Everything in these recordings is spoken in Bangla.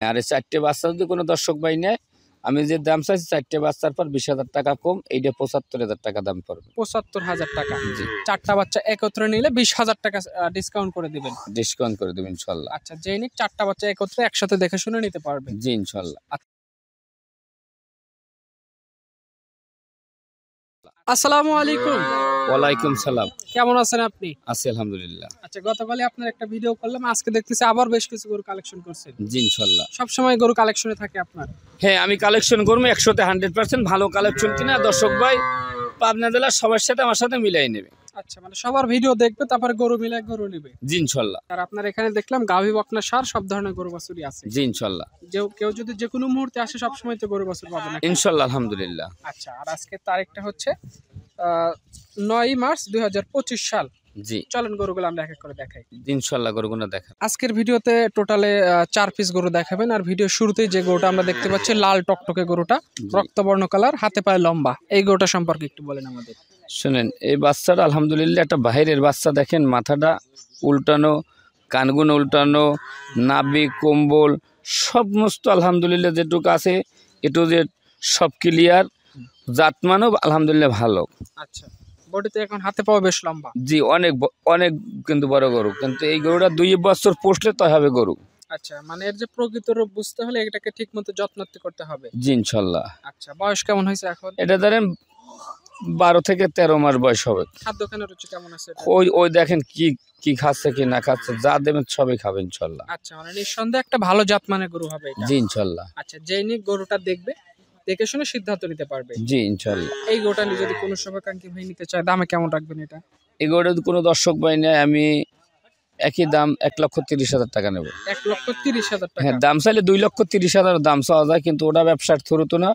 আর এই 4টে বাচ্চা যদি কোনো দর্শক ভাই নেয়, আমি যে দাম চাইছি 4টে বাচ্চার পর 20,000 টাকা কম, এইটা 75,000 টাকা দাম পড়বে। 75,000 টাকা। জি। 4টা বাচ্চা একত্রে নিলে 20,000 টাকা ডিসকাউন্ট করে দিবেন। ডিসকাউন্ট করে দেবেন ইনশাল্লাহ। আচ্ছা, যে নিক 4টা বাচ্চা একত্রে একসাথে দেখে শুনে নিতে পারবে। জি ইনশাল্লাহ। আসসালামু আলাইকুম। ওয়ালাইকুম সালাম। কেমন আছেন আপনি? আছি আলহামদুলিল্লাহ। আচ্ছা, গতকালই আপনার একটা ভিডিও করলাম, আজকে দেখতেছি আবার বেশ কিছু গরু কালেকশন করছেন। জি ইনশাল্লাহ। সব সময় গরু কালেকশনে থাকে আপনার? হ্যাঁ, আমি কালেকশন করবো 100তে 100% ভালো কালেকশন কিনা দর্শক ভাই পাবনা জেলার সবার সাথে আমার সাথে মিলাই নেবে। আচ্ছা, মানে সবার ভিডিও দেখবে তারপরে গরু মিলাই গরু নেবে। জি ইনশাল্লাহ। আর আপনার এখানে দেখলাম গাভী বকনা সার সব ধরনের গরু বাছুরই আছে। জি ইনশাল্লাহ। কেউ যদি যে কোনো মুহূর্তে আসে সব সময় তো গরু বাছুর পাবে না ইনশাল্লাহ আলহামদুলিল্লাহ। আচ্ছা, আর আজকে তারিখটা হচ্ছে 9 মার্চ 2025 সাল। জি চলেন গরুগুলো আমরা এক এক করে দেখাই। ইনশাল্লাহ গরুগুলো দেখা। আজকের ভিডিওতে টোটালে 4 পিস গরু দেখাবেন। আর ভিডিও শুরুতেই যে গরুটা আমরা দেখতে পাচ্ছি লাল টকটকে গরুটা, রক্তবর্ণ কালার, হাতে পায়ে লম্বা, এই গরুটা সম্পর্কে একটু বলেন আমাদের। শুনেন, এই বাচ্চাটা আলহামদুলিল্লাহ একটা বাইরের বাচ্চা। দেখেন মাথাটা উল্টানো, কানগুন উল্টানো, নাভি কম্বল সমস্ত আলহামদুলিল্লাহ যেটুকু আছে এটু যে সব ক্লিয়ার, জাতমানও আলহামদুলিল্লাহ ভালো। আচ্ছা, বডিতে এখন হাতে পাওয়া বেশ লম্বা। জি অনেক অনেক কিন্তু বড় গরু, কিন্তু এই গরুটা 2 বছর পোষলে তো হবে গরু। আচ্ছা, মানে এর যে প্রকৃত রূপ বুঝতে হলে এটাকে ঠিক মতো যত্নার্থী করতে হবে। জি ইনশাল্লাহ। আচ্ছা, বয়স কেমন হয়েছে এখন? এটা ধরেন 12 থেকে 13 মাস বয়স হবে। খাদ্যখানের রুচি কেমন আছে এটা? ওই দেখেন কি কি খাচ্ছে কি না খাচ্ছে, যা দেবেন সবই খাবে ইনশাল্লাহ। আচ্ছা, মানে নিঃসন্দেহে একটা ভালো জাতমানের গরু হবে এটা। জি ইনশাল্লাহ। আচ্ছা, যেই নিক গরুটা দেখবে, দেখে শুনে সিদ্ধান্ত নিতে পারবে। জি ইনশাল্লাহ। এই গরুটা নিয়ে যদি কোনো শুভাকাঙ্ক্ষী ভাই নিতে চায়, দামে কেমন রাখবেন এটা? এই গরুটা যদি কোনো দর্শক ভাই নেয়, আমি একই দাম 1,30,000 টাকা নেব। 1,30,000 টাকা? হ্যাঁ, দাম চাইলে 2,30,000 দাম চাওয়া যায়, কিন্তু ওটা ব্যবসার থ্রু তো না।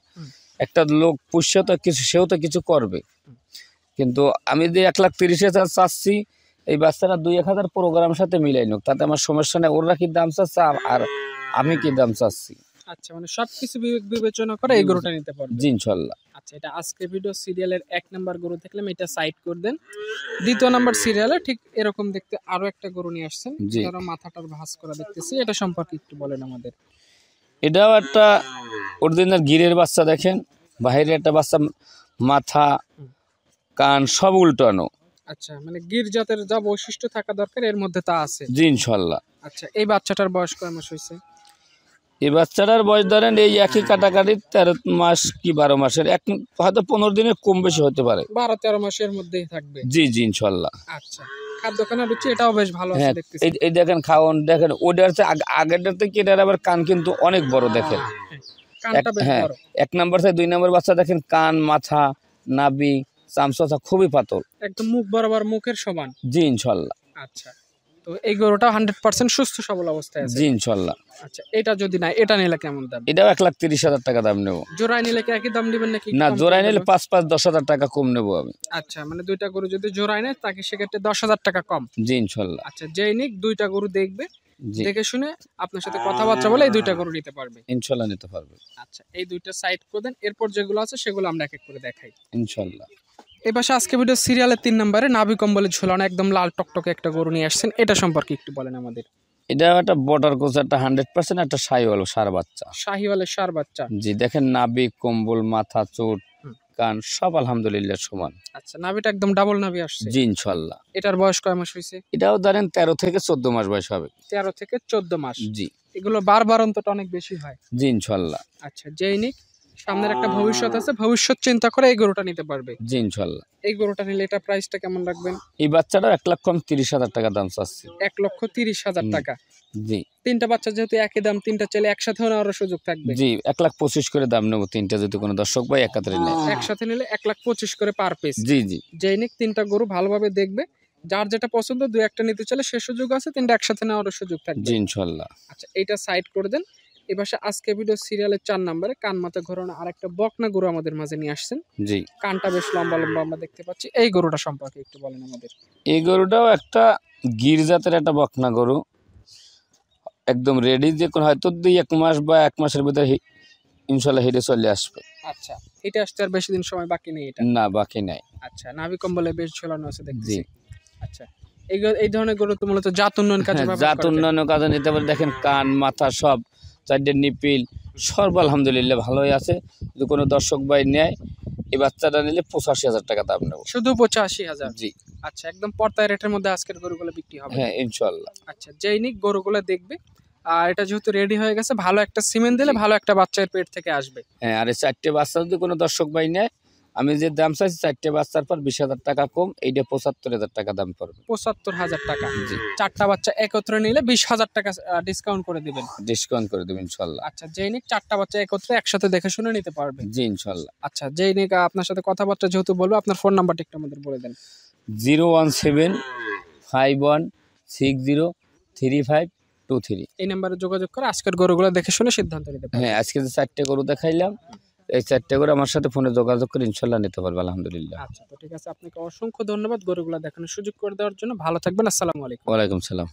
একটা লোক পুষ্য তো কিছু, সেও তো কিছু করবে। কিন্তু আমি যে 1,30,000 চাচ্ছি, এই বাচ্চারা 2-1,000 প্রোগ্রামের সাথে মিলাই নোক, তাতে আমার সমস্যা নেই। ওরা কি দাম চাচ্ছে আর আমি কি দাম চাচ্ছি। আচ্ছা, মানে সবকিছু বিবেচনা করে এই গরুটা নিতে পারবে। জি ইনশাল্লাহ। আচ্ছা, এটা আজকে ভিডিও সিরিয়ালের 1 নাম্বার গরু দেখলাম, এটা সাইড করে দেন। দ্বিতীয় নাম্বার সিরিয়ালে ঠিক এরকম দেখতে আরো একটা গরু নিয়ে আসছেন, যারা মাথাটার ভাঁজ করা দেখতেছি, এটা সম্পর্কে একটু বলেন আমাদের। এটাও একটা অরিজিনাল গিরের বাচ্চা। দেখেন বাইরে একটা বাচ্চা, মাথা কান সব উল্টানো। আচ্ছা, মানে গির জাতের যা বৈশিষ্ট্য থাকা দরকার এর মধ্যে তা আছে। জি ইনশাল্লাহ। আচ্ছা, এই বাচ্চাটার বয়স কয় মাস হয়েছে? এই বাচ্চাটার বয়স ধরেন এই একই কাটাকাটি 13 মাস কি 12 মাসের, হয়তো 15 দিনের কম বেশি হতে পারে। 12-13 মাসের মধ্যেই থাকবে। জি জি ইনশাল্লাহ। আচ্ছা, খাদ্যখানা রুচি এটাও বেশ ভালো আছে দেখতেছি। এই দেখেন খাওয়ান, দেখেন ওটার হচ্ছে আগেরটার থেকে এটার আবার কান কিন্তু অনেক বড়। দেখেন কানটা বেশ বড়। 1 নাম্বার থেকে 2 নাম্বার বাচ্চা দেখেন কান, মাথা, নাভি, চামচা খুবই পাতল, একদম মুখ বরাবর মুখের সমান। জি ইনশাল্লাহ। আচ্ছা, তো এই গরুটা 100% সুস্থ সবল অবস্থায় আছে। জি ইনশাল্লাহ। আচ্ছা, এটা যদি না, এটা নিলে কেমন দাম? এটাও 1,30,000 টাকা দাম নেব। জোড়ায় নিলে কি একই দাম দিবেন নাকি? না, জোড়ায় নিলে 5-10,000 টাকা কম নেব আমি। আচ্ছা, মানে দুইটা গরু যদি জোড়ায় নেয় তাকে সেক্ষেত্রে 10,000 টাকা কম। জি ইনশাল্লাহ। আচ্ছা, যেই নিক দুইটা গরু দেখবে, দেখে শুনে আপনার সাথে কথাবার্তা বলে এই দুইটা গরু নিতে পারবে ইনশাল্লাহ, নিতে পারবে। আচ্ছা, এই দুইটা সাইড করে দেন, এরপর যেগুলো আছে সেগুলো আমরা এক এক করে দেখাই ইনশাল্লাহ। এই পাশে আজকে ভিডিও সিরিয়ালের 3 নম্বরে নাভি কম্বলে ঝুলানো একদম লাল টকটকে একটা গরু নিয়ে আসছেন, এটা সম্পর্কে একটু বলেন আমাদের। এটা একটা বর্ডার ক্রস, একটা 100% একটা শাহিওয়াল সার বাচ্চা। শাহিওয়ালের সার বাচ্চা? জি, দেখেন নাভি কম্বল, মাথা, চোট, কান সব আলহামদুলিল্লাহ সমান। আচ্ছা, নাভিটা একদম ডাবল নাভি আসছে? জি ইনশাল্লাহ। এটার বয়স কয় মাস হয়েছে? এটাও ধরেন 13 থেকে 14 মাস বয়স হবে। 13 থেকে 14 মাস? জি। এগুলো বারবার অন্তত অনেক বেশি হয়। জি ইনশাল্লাহ। আচ্ছা, যেই নিক সামনের একটা ভবিষ্যৎ আছে, ভবিষ্যৎ চিন্তা করে এই গরুটা নিতে পারবে। জি ইনশাল্লাহ। এই গরুটা নিলে এটা প্রাইসটা কেমন রাখবেন? এই বাচ্চাটা 1,30,000 টাকা দাম চাচ্ছি। 1,30,000 টাকা? জি। তিনটা বাচ্চা যেহেতু একই দাম, তিনটা চাইলে একসাথে নেওয়ার সুযোগ থাকবে? জি, 1,25,000 করে দাম নেবো তিনটা, যদি কোনো দর্শক ভাই একাত্রে নেয়। একসাথে নিলে 1,25,000 করে পার পিস? জি জি। যেই নিক তিনটা গরু ভালোভাবে দেখবে, যার যেটা পছন্দ 2-1টা নিতে চাইলে সে সুযোগ আছে, তিনটা একসাথে নেওয়ার সুযোগ থাকবে। জি ইনশাল্লাহ। আচ্ছা, এইটা সাইড করে দেন। এপাশে আজকে ভিডিও সিরিয়ালের 4 নম্বরে কান মাথা ঘোরানো আরেকটা বকনা গরু আমাদের মাঝে নিয়ে আসছেন। জি। কানটা বেশ লম্বা লম্বা আমরা দেখতে পাচ্ছি, এই গরুটা সম্পর্কে একটু বলেন আমাদের। এই গরুটাও একটা গির জাতের একটা বকনা গরু, একদম রেডি, যে কোনো হয়তো 2-1 মাস বা 1 মাসের ভিতরে ইনশাল্লাহ হেঁটে চলে আসবে। আচ্ছা, এটা আসতে আর বেশি দিন সময় বাকি নেই? এটা না, বাকি নাই। আচ্ছা, নাভি কম্বলে বেশ ঝোলানো আছে দেখতেছি। আচ্ছা, এই ধরনের গরু তো মূলত জাত উন্নয়ন কাজে ব্যবহার করা যায়। জাত উন্নয়ন কাজে নিতে পারে। দেখেন কান, মাথা সব চারটে নিপিল সর্ব আলহামদুলিল্লাহ ভালোই আছে। যদি কোনো দর্শক ভাই নেয় এই বাচ্চাটা নিলে 85,000 টাকা দাম নেব। শুধু 85,000? জি। আচ্ছা, একদম পর্তায় রেটের মধ্যে আজকের গরুগুলো বিক্রি হবে? হ্যাঁ ইনশাল্লাহ। আচ্ছা, যেই নিক গরুগুলো দেখবে, আর এটা যেহেতু রেডি হয়ে গেছে, ভালো একটা সিমেন্ট দিলে ভালো একটা বাচ্চার পেট থেকে আসবে। হ্যাঁ, আর এই 4টে বাচ্চা যদি কোনো দর্শক ভাই নেয়, আমি যে দাম চাইছি 4টে বাচ্চার পর 20,000 টাকা কম, এইটা 75,000 টাকা দাম পড়বে। 75,000 টাকা? জি। 4টা বাচ্চা একত্রে নিলে 20,000 টাকা ডিসকাউন্ট করে দিবেন? ডিসকাউন্ট করে দেবেন ইনশাল্লাহ। আচ্ছা, যেই নিক 4টা বাচ্চা একত্রে একসাথে দেখে শুনে নিতে পারবে? জি ইনশাল্লাহ। আচ্ছা, যেই নিক আপনার সাথে কথাবার্তা যেহেতু বলবো, আপনার ফোন নাম্বারটা একটু আমাদের বলে দেন। 01751603523। এই নাম্বারে যোগাযোগ করে আজকের গরুগুলো দেখে শুনে সিদ্ধান্ত নিতে পারবে। হ্যাঁ, আজকে যে 4টে গরু দেখাইলাম, এই 4টে গরু আমার সাথে ফোনে যোগাযোগ করে ইনশাল্লাহ নিতে পারবে আলহামদুলিল্লাহ। আচ্ছা, তো ঠিক আছে, আপনাকে অসংখ্য ধন্যবাদ গরুগুলো দেখানোর সুযোগ করে দেওয়ার জন্য। ভালো থাকবেন, আসসালামু আলাইকুম। ওয়ালাইকুম সালাম।